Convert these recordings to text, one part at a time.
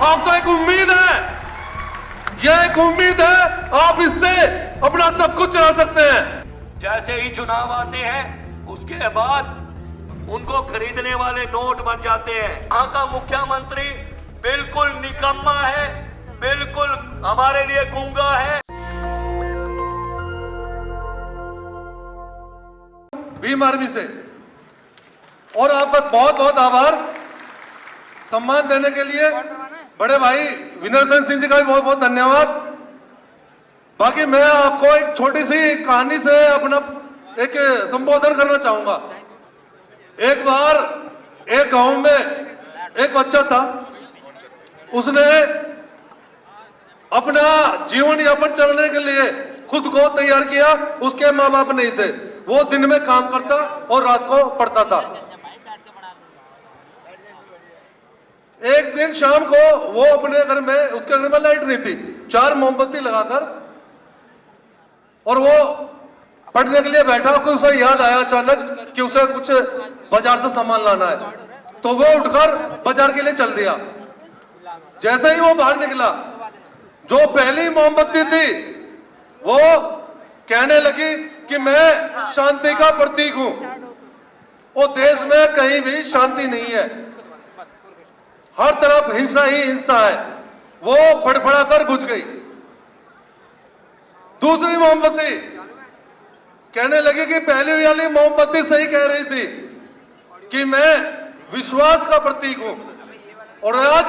आपको एक उम्मीद है, यह एक उम्मीद है, आप इससे अपना सब कुछ चला सकते हैं। जैसे ही चुनाव आते हैं उसके बाद उनको खरीदने वाले नोट बन जाते हैं। यहाँ का मुख्यमंत्री बिल्कुल निकम्मा है, बिल्कुल हमारे लिए गूंगा है। भीम आर्मी से और आपका बहुत बहुत आभार सम्मान देने के लिए। बड़े भाई विनोदन सिंह जी का भी बहुत बहुत धन्यवाद। बाकी मैं आपको एक छोटी सी कहानी से अपना एक संबोधन करना चाहूंगा। एक बार एक गांव में एक बच्चा था, उसने अपना जीवन यापन चलाने के लिए खुद को तैयार किया। उसके माँ बाप नहीं थे, वो दिन में काम करता और रात को पढ़ता था। एक दिन शाम को वो अपने घर में, उसके घर में लाइट नहीं थी, 4 मोमबत्ती लगाकर और वो पढ़ने के लिए बैठा। को उसे याद आया अचानक कि उसे कुछ बाजार से सामान लाना है, तो वो उठकर बाजार के लिए चल दिया। जैसे ही वो बाहर निकला, जो पहली मोमबत्ती थी वो कहने लगी कि मैं शांति का प्रतीक हूं, और देश में कहीं भी शांति नहीं है, हर तरफ हिंसा ही हिंसा है। वो फड़फड़ाकर बुझ गई। दूसरी मोमबत्ती कहने लगी कि पहली वाली मोमबत्ती सही कह रही थी कि मैं विश्वास का प्रतीक हूं, और आज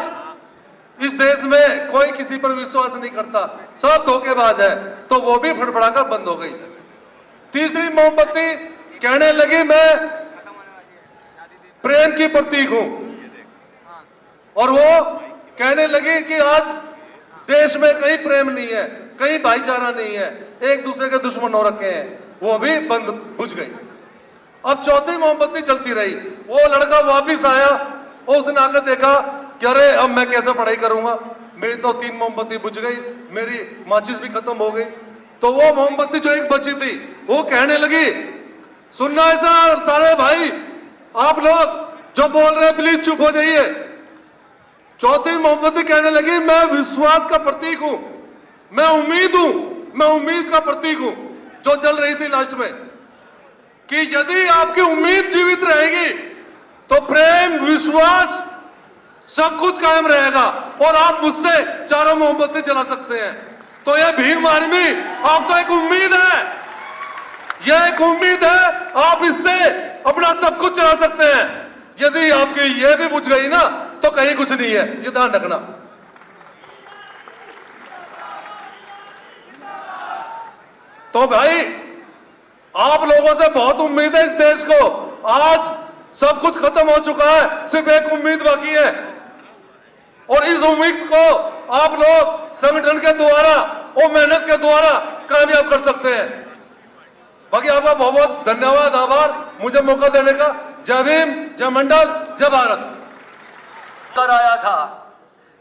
इस देश में कोई किसी पर विश्वास नहीं करता, सब धोखेबाज है, तो वो भी फड़फड़ाकर बंद हो गई। तीसरी मोमबत्ती कहने लगी मैं प्रेम की प्रतीक हूं, और वो कहने लगी कि आज देश में कहीं प्रेम नहीं है, कहीं भाईचारा नहीं है, एक दूसरे के दुश्मन हो रखे हैं, वो भी बंद बुझ गई। अब चौथी मोमबत्ती चलती रही। वो लड़का वापिस आया और उसने आकर देखा कि अरे अब मैं कैसे पढ़ाई करूंगा, मेरी तो 3 मोमबत्ती बुझ गई, मेरी माचिस भी खत्म हो गई। तो वो मोमबत्ती जो एक बची थी वो कहने लगी, सुनना ऐसा सारे भाई, आप लोग जो बोल रहे हैं प्लीज चुप हो जाइए। चौथी मोमबत्ती कहने लगी मैं विश्वास का प्रतीक हूं, मैं उम्मीद हूं, मैं उम्मीद का प्रतीक हूं। जो चल रही थी लास्ट में कि यदि आपकी उम्मीद जीवित रहेगी तो प्रेम विश्वास सब कुछ कायम रहेगा, और आप मुझसे चारों मोमबत्ती जला सकते हैं। तो यह भीम आर्मी आपको एक उम्मीद है, यह एक उम्मीद है, आप इससे अपना सब कुछ चला सकते हैं। यदि आपकी यह भी बुझ गई ना तो कहीं कुछ नहीं है, ये ध्यान रखना। तो भाई आप लोगों से बहुत उम्मीद है इस देश को। आज सब कुछ खत्म हो चुका है, सिर्फ एक उम्मीद बाकी है, और इस उम्मीद को आप लोग संगठन के द्वारा और मेहनत के द्वारा कामयाब कर सकते हैं। बाकी आपका बहुत बहुत धन्यवाद, आभार मुझे मौका देने का। जय भीम, जय मंडल, जय भारत। कर आया था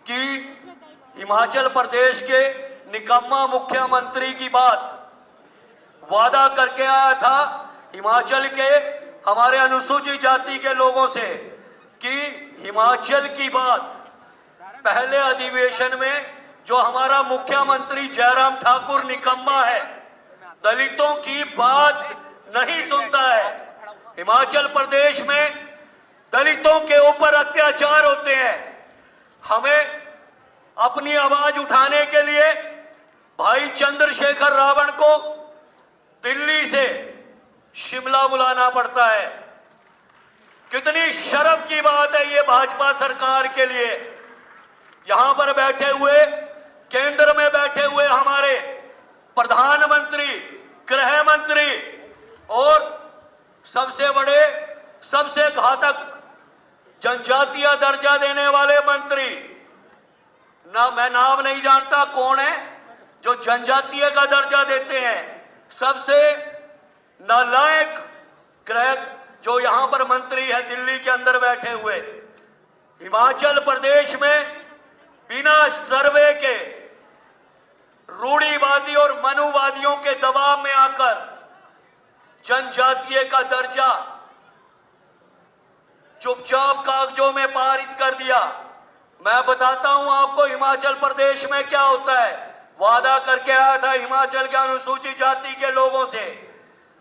कि हिमाचल प्रदेश के निकम्मा मुख्यमंत्री की बात वादा करके आया था हिमाचल के हमारे अनुसूचित जाति के लोगों से कि हिमाचल की बात पहले अधिवेशन में जो हमारा मुख्यमंत्री जयराम ठाकुर निकम्मा है, दलितों की बात नहीं सुनता है। हिमाचल प्रदेश में दलितों के ऊपर अत्याचार होते हैं। हमें अपनी आवाज उठाने के लिए भाई चंद्रशेखर रावण को दिल्ली से शिमला बुलाना पड़ता है। कितनी शर्म की बात है ये भाजपा सरकार के लिए। यहां पर बैठे हुए, केंद्र में बैठे हुए हमारे प्रधानमंत्री, गृह मंत्री और सबसे बड़े, सबसे घातक जनजातीय दर्जा देने वाले मंत्री, ना मैं नाम नहीं जानता कौन है जो जनजातीय का दर्जा देते हैं, सबसे नालायक गृह जो यहां पर मंत्री है दिल्ली के अंदर बैठे हुए। हिमाचल प्रदेश में बिना सर्वे के रूढ़िवादी और मनुवादियों के दबाव में आकर जनजातीय का दर्जा चुपचाप कागजों में पारित कर दिया। मैं बताता हूं आपको हिमाचल प्रदेश में क्या होता है। वादा करके आया था हिमाचल के अनुसूचित जाति के लोगों से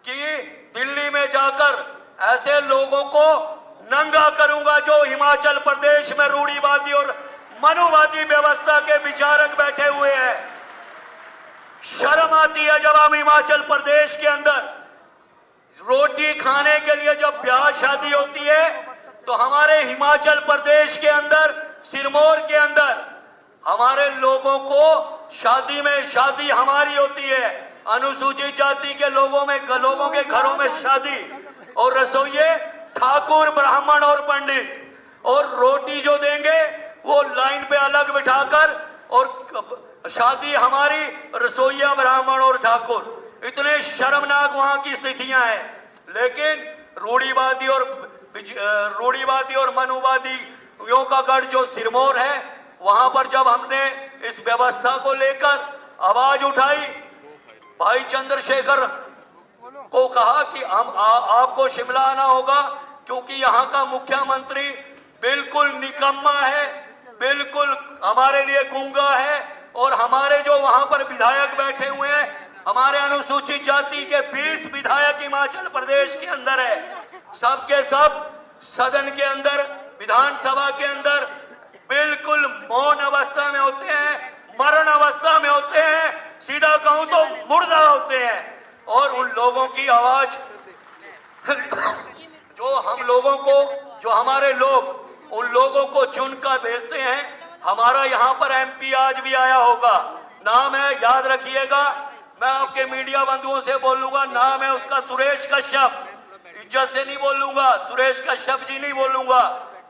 कि दिल्ली में जाकर ऐसे लोगों को नंगा करूंगा जो हिमाचल प्रदेश में रूढ़िवादी और मनुवादी व्यवस्था के विचारक बैठे हुए हैं। शर्म आती है जब हम हिमाचल प्रदेश के अंदर रोटी खाने के लिए जब ब्याह शादी होती है तो हमारे हिमाचल प्रदेश के अंदर सिरमौर के अंदर हमारे लोगों को शादी हमारी होती है। अनुसूचित जाति के लोगों के घरों में शादी और रसोइये ठाकुर ब्राह्मण और पंडित, और रोटी जो देंगे वो लाइन पे अलग बिठाकर, और शादी हमारी रसोइया ब्राह्मण और ठाकुर। इतने शर्मनाक वहां की स्थितियां हैं। लेकिन रूढ़िवादी और मनुवादी का गढ़ जो सिरमौर है, वहां पर जब हमने इस व्यवस्था को लेकर आवाज उठाई, भाई चंद्रशेखर को कहा कि हम आपको शिमला आना होगा क्योंकि यहाँ का मुख्यमंत्री बिल्कुल निकम्मा है, बिल्कुल हमारे लिए गूंगा है, और हमारे जो वहां पर विधायक बैठे हुए हैं, हमारे अनुसूचित जाति के 20 विधायक हिमाचल प्रदेश के अंदर है, सबके सब सदन के अंदर, विधानसभा के अंदर बिल्कुल मौन अवस्था में होते हैं, मरण अवस्था में होते हैं, सीधा कहूं तो मुर्दा होते हैं। और उन लोगों की आवाज जो हमारे लोग उन लोगों को चुनकर भेजते हैं। हमारा यहाँ पर एमपी आज भी आया होगा, नाम है, याद रखिएगा, मैं आपके मीडिया बंधुओं से बोलूंगा, नाम है उसका सुरेश कश्यप। इज्जत से नहीं बोलूंगा, सुरेश कश्यप जी नहीं बोलूंगा,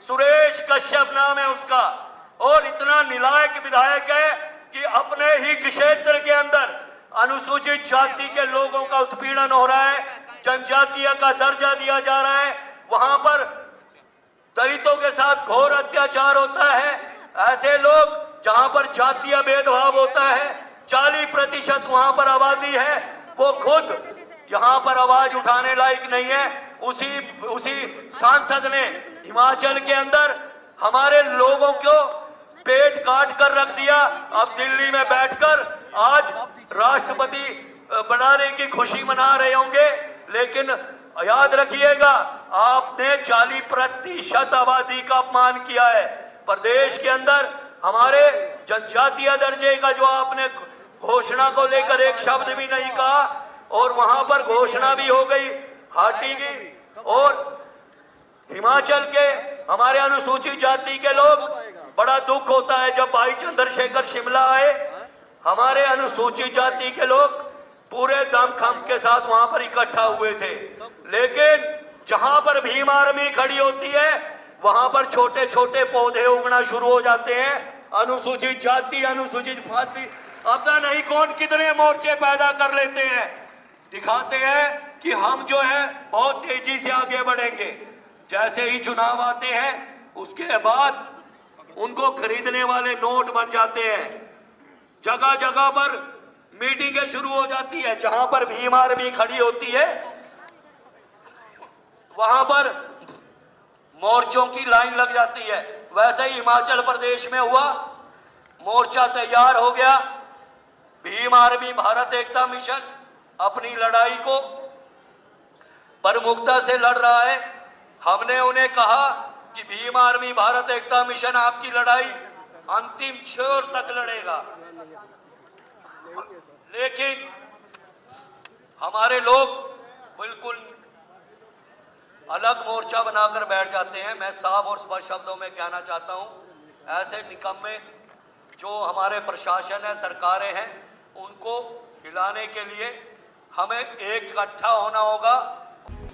सुरेश कश्यप नाम है उसका। और इतना निलायक विधायक है कि अपने ही क्षेत्र के अंदर अनुसूचित जाति के लोगों का उत्पीड़न हो रहा है, जनजातीय का दर्जा दिया जा रहा है, वहां पर दलितों के साथ घोर अत्याचार होता है। ऐसे लोग जहां पर जातीय भेदभाव होता है, 40% वहां पर आबादी है, वो खुद यहां पर आवाज उठाने लायक नहीं है। उसी सांसद ने हिमाचल के अंदर हमारे लोगों को पेट काट कर रख दिया। अब दिल्ली में बैठकर आज राष्ट्रपति बनाने की खुशी मना रहे होंगे, लेकिन याद रखिएगा आपने 40% आबादी का अपमान किया है। प्रदेश के अंदर हमारे जनजातीय दर्जे का जो आपने घोषणा को लेकर एक शब्द भी नहीं कहा, और वहां पर घोषणा भी हो गई हाटी की। और हिमाचल के हमारे अनुसूचित जाति के लोग, बड़ा दुख होता है जब भाई चंद्रशेखर शिमला आए, हमारे अनुसूचित जाति के लोग पूरे दमखम के साथ वहां पर इकट्ठा हुए थे। लेकिन जहां पर भीम आर्मी खड़ी होती है वहां पर छोटे छोटे पौधे उगना शुरू हो जाते हैं। अनुसूचित जाति, अनुसूचित जाति, पता नहीं कौन कितने मोर्चे पैदा कर लेते हैं, दिखाते हैं कि हम जो है बहुत तेजी से आगे बढ़ेंगे। जैसे ही चुनाव आते हैं उसके बाद उनको खरीदने वाले नोट बन जाते हैं, जगह जगह पर मीटिंगें शुरू हो जाती है। जहां पर भीम आर्मी खड़ी होती है वहां पर मोर्चों की लाइन लग जाती है। वैसे ही हिमाचल प्रदेश में हुआ, मोर्चा तैयार हो गया, भीम आर्मी भारत एकता मिशन अपनी लड़ाई को प्रमुखता से लड़ रहा है। हमने उन्हें कहा कि भीम आर्मी भारत एकता मिशन आपकी लड़ाई अंतिम छोर तक लड़ेगा, लेकिन हमारे लोग बिल्कुल अलग मोर्चा बनाकर बैठ जाते हैं। मैं साफ और स्पष्ट शब्दों में कहना चाहता हूं, ऐसे निकम्मे जो हमारे प्रशासन है, सरकारें हैं, उनको हिलाने के लिए हमें इकट्ठा होना होगा।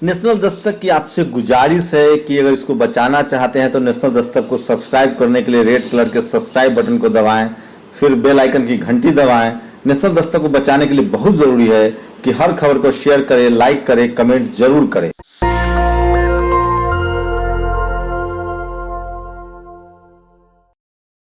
नेशनल दस्तक की आपसे गुजारिश है कि अगर इसको बचाना चाहते हैं तो नेशनल दस्तक को सब्सक्राइब करने के लिए रेड कलर के सब्सक्राइब बटन को दबाएं, फिर बेल आइकन की घंटी दबाएं। नेशनल दस्तक को बचाने के लिए बहुत जरूरी है कि हर खबर को शेयर करें, लाइक करें, कमेंट जरूर करें।